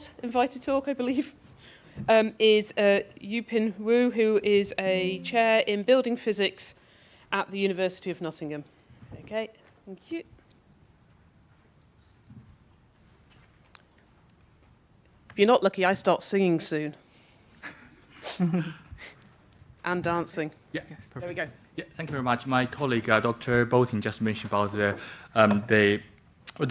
not invited talk, I believe, is Yupeng Wu, who is a chair in building physics at the University of Nottingham. Okay, thank you. If you're not lucky, I start singing soon. And dancing. Yeah, yes, perfect. There we go. Yeah, thank you very much. My colleague, Dr. Bolton, just mentioned about the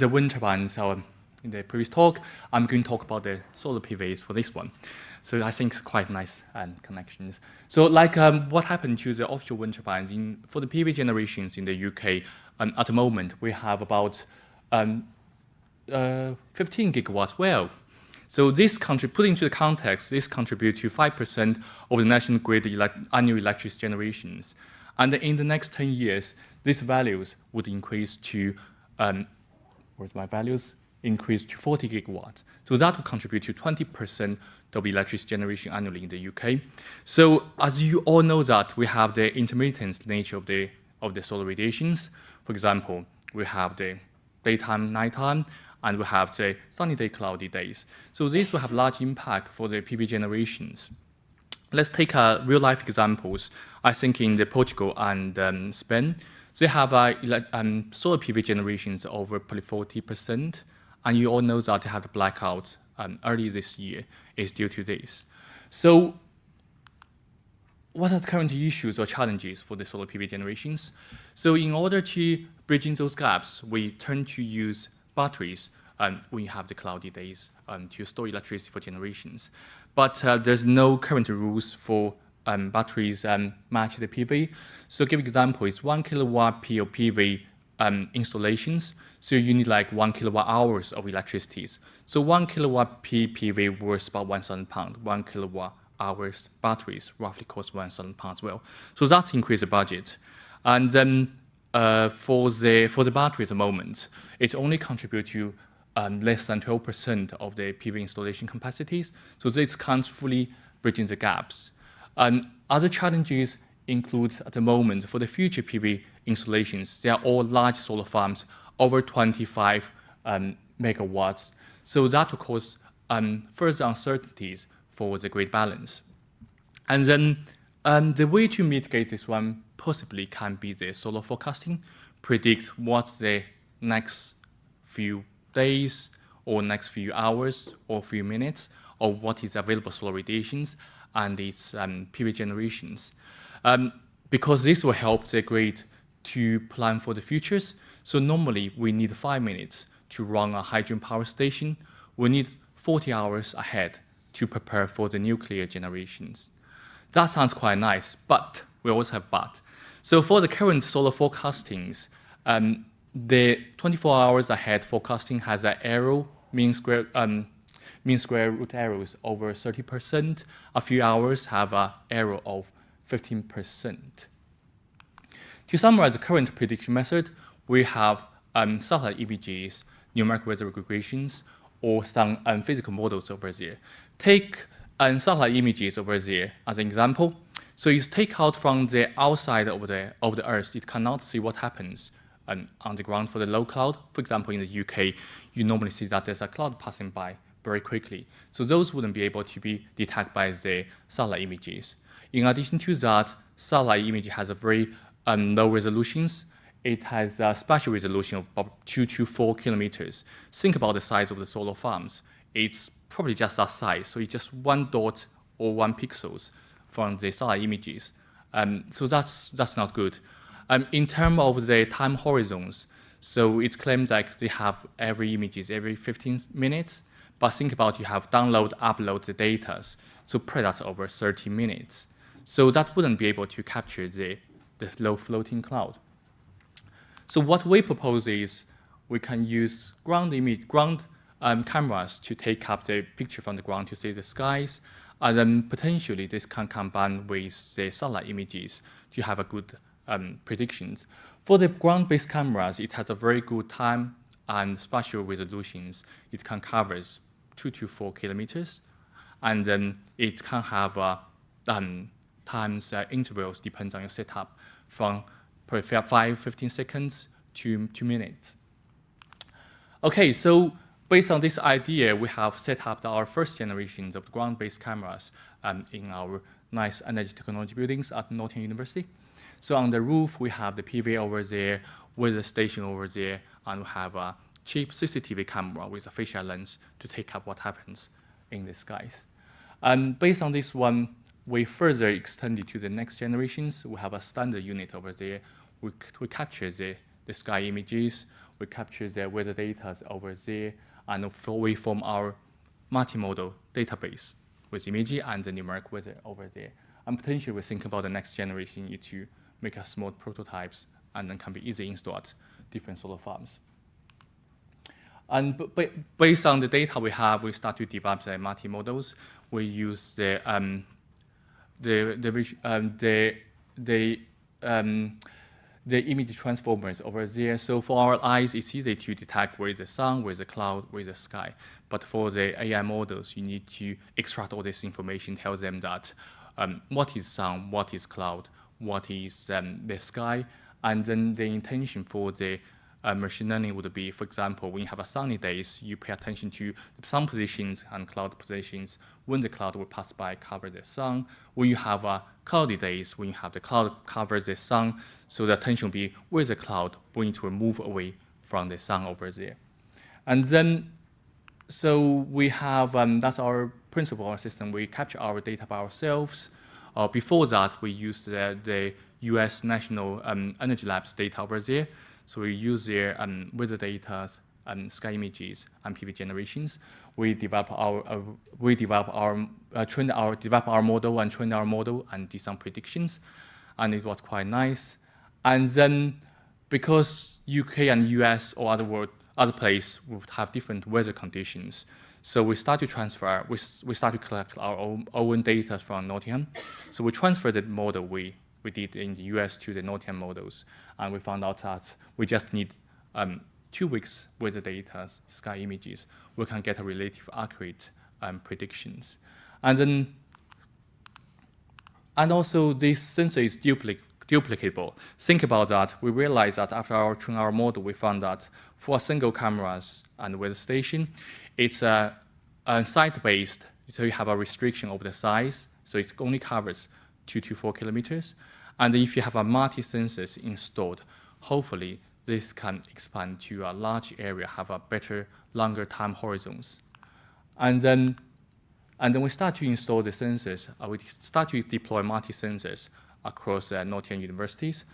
wind turbines in the previous talk. I'm going to talk about the solar PVs for this one. So I think it's quite nice connections. So like what happened to the offshore wind turbines for the PV generations in the UK, at the moment we have about 15 gigawatts well. So this put into the context, this contributes to 5% of the national grid annual electricity generations. And in the next 10 years, these values would increase to, increase to 40 gigawatts. So that will contribute to 20% of electricity generation annually in the UK. So as you all know that we have the intermittent nature of the solar radiations. For example, we have the daytime, nighttime, and we have the sunny day, cloudy days. So these will have large impact for the PV generations. Let's take real-life examples. I think in Portugal and Spain, they have solar PV generations over probably 40%, and you all know that they had a blackout early this year is due to this. So what are the current issues or challenges for the solar PV generations? So in order to bridge in those gaps, we turn to use batteries when you have the cloudy days to store electricity for generations. But there's no current rules for batteries match the PV. So give example, it's 1 kilowatt P of PV installations. So you need like 1 kilowatt hours of electricity. So 1 kilowatt P PV worth about £1,000. 1 kilowatt hours batteries roughly cost £1,000 as well. So that's increased the budget. And then for the battery at the moment, it only contributes to less than 12% of the PV installation capacities. So this can't fully bridge in the gaps. And other challenges include at the moment for the future PV installations, they are all large solar farms over 25 megawatts. So that will cause further uncertainties for the grid balance. And then the way to mitigate this one possibly can be the solar forecasting, predict what's the next few days or next few hours or few minutes of what is available solar radiations and its PV generations. Because this will help the grid to plan for the futures. So normally we need 5 minutes to run a hydrogen power station. We need 40 hours ahead to prepare for the nuclear generations. That sounds quite nice, but we always have but. So for the current solar forecastings, the 24 hours ahead forecasting has an error, mean square root errors over 30%. A few hours have an error of 15%. To summarize the current prediction method, we have satellite images, numerical weather aggregations, or some physical models over there. Take satellite images over there as an example. So you take out from the outside of the Earth, it cannot see what happens on the ground for the low cloud. For example, in the UK, you normally see that there's a cloud passing by very quickly. So those wouldn't be able to be detected by the satellite images. In addition to that, satellite image has a very low resolutions. It has a spatial resolution of about 2 to 4 kilometers. Think about the size of the solar farms. It's probably just that size. So it's just 1 dot or 1 pixels from the satellite images. So that's not good. In terms of the time horizons, so it claims that they have every images every 15 minutes, but think about you have download, upload the data, so probably that's over 30 minutes. So that wouldn't be able to capture the low floating cloud. So what we propose is we can use ground cameras to take up the picture from the ground to see the skies, and then potentially this can combine with the satellite images to have a good predictions. For the ground-based cameras, it has a very good time and spatial resolutions. It can cover 2 to 4 kilometers, and then it can have times intervals depends on your setup from 5-15 seconds to 2 minutes. Okay, so based on this idea, we have set up our first generations of ground-based cameras in our nice energy technology buildings at Nottingham University. So on the roof, we have the PV over there, weather station over there, and we have a cheap CCTV camera with a fisheye lens to take up what happens in the skies. And based on this one, we further extended to the next generations. We have a standard unit over there. We capture the sky images, we capture the weather data over there, and we form our multimodal database with imagery and the numeric weather over there. And potentially we think about the next generation to make a small prototypes and then can be easily installed at different solar farms. And based on the data we have, we start to develop the multimodals. We use the image transformers over there. So for our eyes, it's easy to detect where is the sun, where is the cloud, where is the sky. But for the AI models, you need to extract all this information, tell them that what is sun, what is cloud, what is the sky, and then the intention for the machine learning would be, for example, when you have a sunny days, you pay attention to the sun positions and cloud positions. When the cloud will pass by, cover the sun. When you have cloudy days, when you have the cloud cover the sun, so the attention will be where's the cloud, when it will move away from the sun over there. And then, so we have, that's our principle, our system. We capture our data by ourselves. Before that, we used the US National Energy Labs data over there. So we use their weather data, sky images, and PV generations. We develop our model and train our model and did some predictions, and it was quite nice. And then, because UK and US or other place would have different weather conditions, so we start to transfer. We start to collect our own data from Nottingham. So we transfer the model we did in the US to the Nottingham models, and we found out that we just need 2 weeks weather data, sky images. We can get a relatively accurate predictions. And also this sensor is duplicatable. Think about that. We realized that after our training our model, we found that for a single cameras and weather station, it's a site-based, so you have a restriction of the size, so it only covers 2 to 4 kilometers. And if you have a multi-sensors installed, hopefully this can expand to a large area, have a better, longer time horizons. And then we start to install the sensors. We start to deploy multi-sensors across Nottingham universities.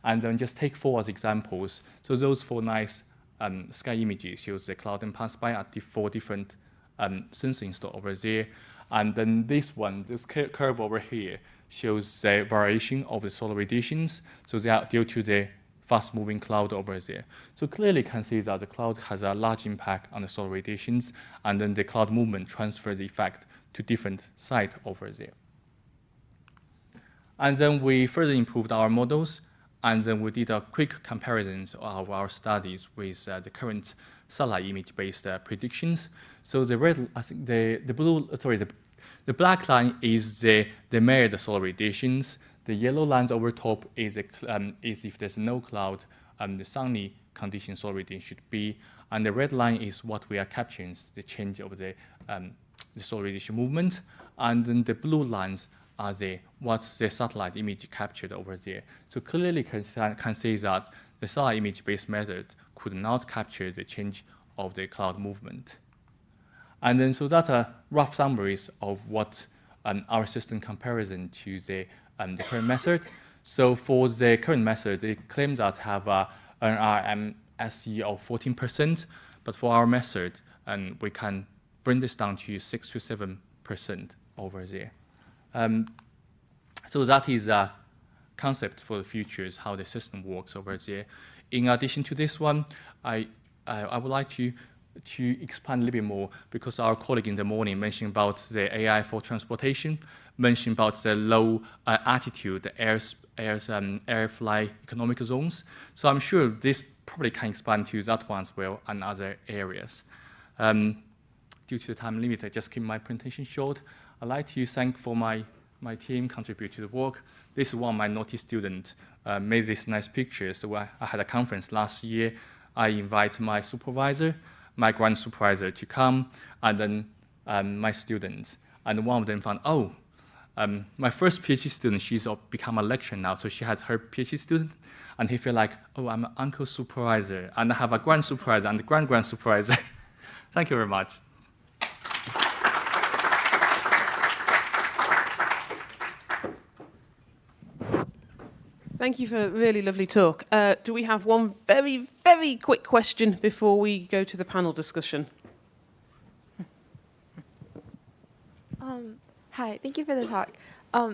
And then just take 4 as examples. So those 4 nice sky images shows the cloud and pass by at the 4 different sensors installed over there. And then this curve over here shows the variation of the solar radiations. So they are due to the fast-moving cloud over there. So clearly can see that the cloud has a large impact on the solar radiations, and then the cloud movement transfers the effect to different sites over there. And then we further improved our models, and then we did a quick comparison of our studies with the current satellite image-based predictions. So the red, I think the black line is the measured solar radiations. The yellow lines over top is if there's no cloud, the sunny condition solar radiation should be. And the red line is what we are capturing, the change of the solar radiation movement. And then the blue lines are what's the satellite image captured over there. So clearly can say that the satellite image-based method could not capture the change of the cloud movement. And then so that's a rough summary of what our system comparison to the current method. So for the current method, they claim that have an RMSE of 14%, but for our method, we can bring this down to 6 to 7% over there. So that is a concept for the future, is how the system works over there. In addition to this one, I would like to expand a little bit more, because our colleague in the morning mentioned about the AI for transportation, mentioned about the low altitude, the airfly economic zones. So I'm sure this probably can expand to that one as well and other areas. Due to the time limit, I just keep my presentation short. I'd like to thank for my team contribute to the work. This is one of my naughty students made this nice picture. So I had a conference last year. I invite my supervisor my grand supervisor to come, and then my students. And one of them found, oh, my first PhD student, she's become a lecturer now, so she has her PhD student, and he feel like, oh, I'm an uncle supervisor, and I have a grand supervisor and a grand supervisor. Thank you very much. Thank you for a really lovely talk. Do we have one very, very quick question before we go to the panel discussion? Hi, thank you for the talk.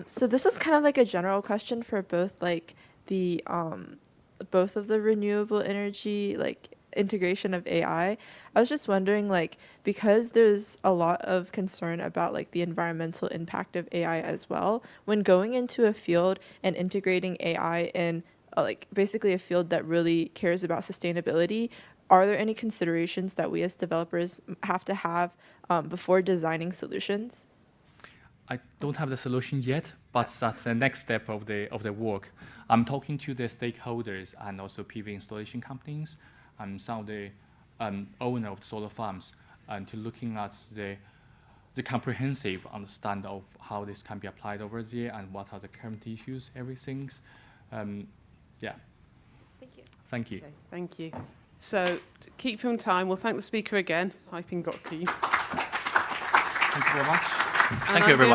So this is kind of like a general question for both like the both of the renewable energy like integration of AI. I was just wondering, like, because there's a lot of concern about like the environmental impact of AI as well, when going into a field and integrating AI in like basically a field that really cares about sustainability, are there any considerations that we as developers have to have before designing solutions? I don't have the solution yet, but that's the next step of the work. I'm talking to the stakeholders and also PV installation companies and some of the owner of solar farms, and to looking at the comprehensive understanding of how this can be applied over there and what are the current issues, everything. Yeah. Thank you. Thank you. Okay, thank you. So to keep you on time, we'll thank the speaker again. Hyping got key. Thank you very much. And Thank I'm you, everyone.